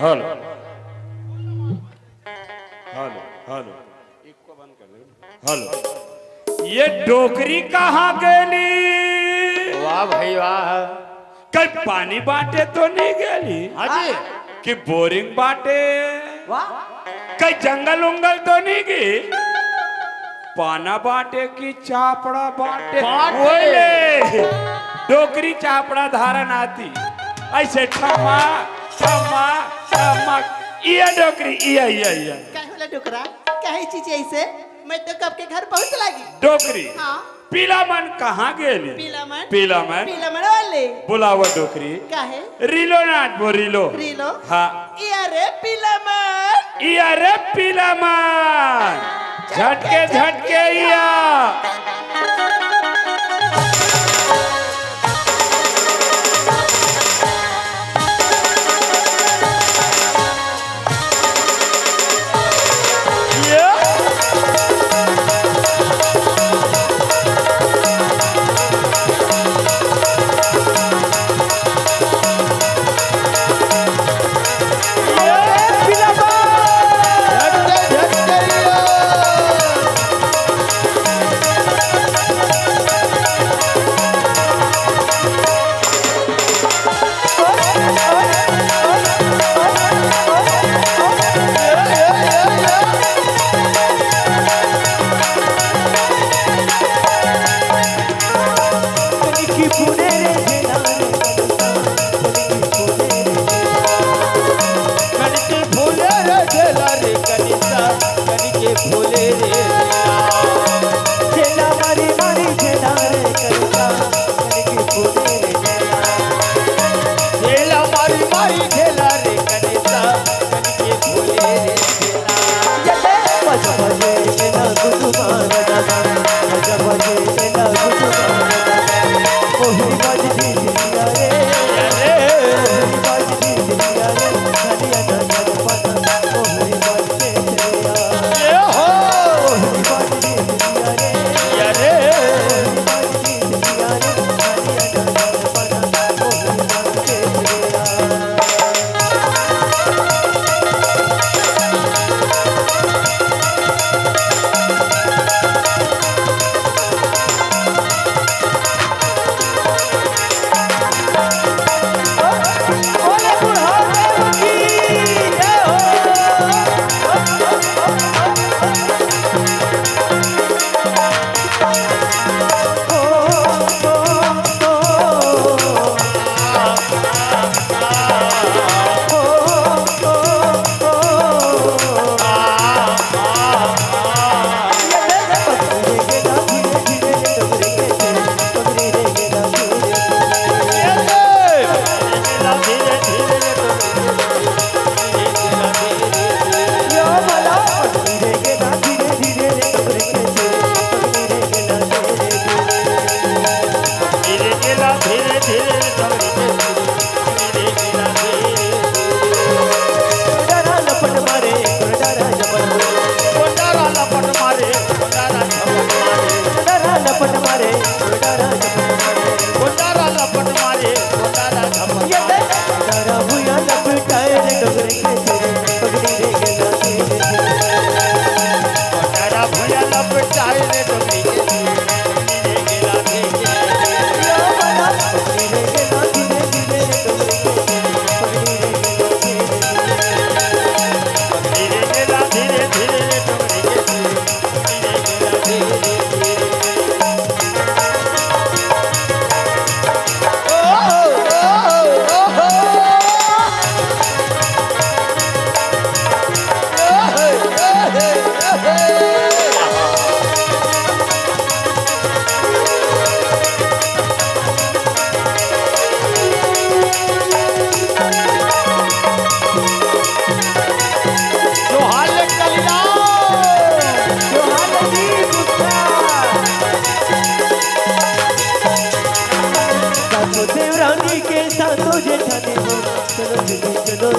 Hello hello hello इसको बंद कर दे। हेलो, ये डोकरी कहाँ गेली? वाह भाई वाह। कहीं पानी बांटे तो नहीं गेली? हाजी कि बोरिंग बांटे? वाह कहीं जंगल उंगल तो नहीं गई? पाना बांटे की चापड़ा बांटे? बांटे। ओले, डोकरी चापड़ा धारण आती ऐसे ठमा ठमा ठमा। ये डोकरी ये क्या होला डोकरा? क्या है चीज ऐसे? मैं तो कब के घर पहुंच लगी। डोकरी हाँ पीला मन कहाँ गेली? पीलामन पीला मन वाले बुलावा डोकरी क्या है? रिलो नाच बो रिलो। रीलो हाँ अरे पीलामन ये रे पीला मन झटके झटके या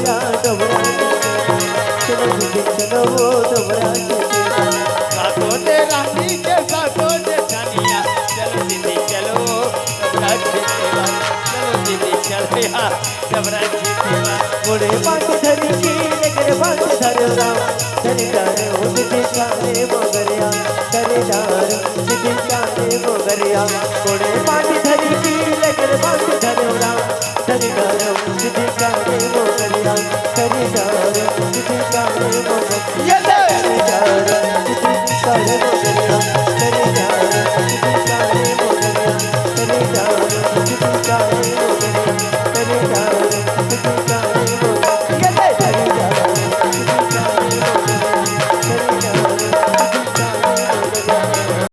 या डोबरा चलो दीदी चलो वो डोबरा सातों ने रानी के सातों ने छानिया चलो दीदी चलो डबरा खेतेला चलो दीदी चलो यार डबरा खेतेला मोड़े बात धरी की लेकर बात धरो राम धनीदार हो दीदी काले मोगरिया धनीदार दीदी काले मोगरिया मोड़े बात धरी की लेकर बात धरो राम धनीदार हो दीदी काले मोगरिया धनीदार दीदी काले मोगरिया